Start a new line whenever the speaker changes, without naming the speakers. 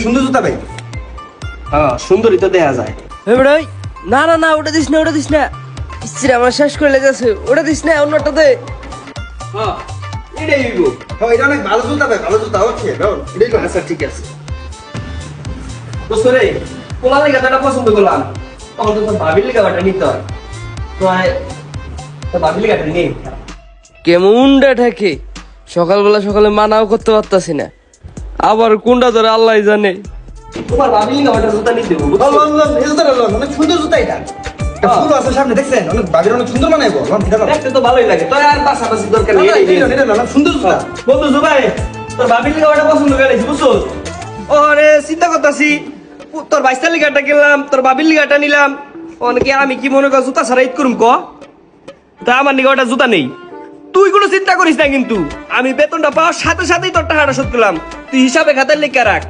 সুন্দর জুতা ভাই।
হ্যাঁ সুন্দরই তো দেখা যায়।
ভাই না না না, ওটা দিস না, ওটা দিস না। ইস্ত্রি আমার শেষ করে লেগেছে, ওটা দিস না, অন্যটা দে।
হ্যাঁ এটাই হইব।
হ্যাঁ, এটা অনেক ভালো জুতা ভাই, ভালো জুতা হচ্ছে। এটাই তো।
আচ্ছা ঠিক আছে দোস্ত রে, পোলা লেগে তো এটা পছন্দ করলাম, তখন তো তোর ভাবির লেগে ওটা নিতে হয়। তো তোর ভাবির লেগে এটা নেই।
কেমনটা ঠেকে সকালবেলা সকালে মানাও করতে পারতাছি না, আবার কোনটা ধরে আল্লাহ জানে।
তোমার ভাবির লেগে ওটা জুতা নিতে হবে, বুঝছো?
এই জুতাটা অনেক সুন্দর জুতা এটা। একটা ফুল আছে সামনে, দেখছেন? অনেক বাবির অনেক সুন্দর বানাইবো।
দেখতে তো ভালোই লাগে, তো আর পাশাপাশি দরকার নেই।
সুন্দর জুতা।
বন্ধু জুবাই, তোর ভাবির লেগে ওটা পছন্দ করে নিয়েছি, বুঝছো? ওরে চিন্তা করতেছি, তোর বাইশটা লিগাটা কিনলাম, তোর ভাবির লিগাটা নিলাম, অনেকে আমি কি মনে কর জুতা ছাড়া ঈদ করুম ক? তা আমার নিকে ওটা জুতা নেই। তুই কোনো চিন্তা করিস না, কিন্তু আমি বেতনটা পাওয়ার সাথে সাথেই তোর টাকাটা শোধ করলাম। তুই হিসাবে খাতার লিখে রাখ,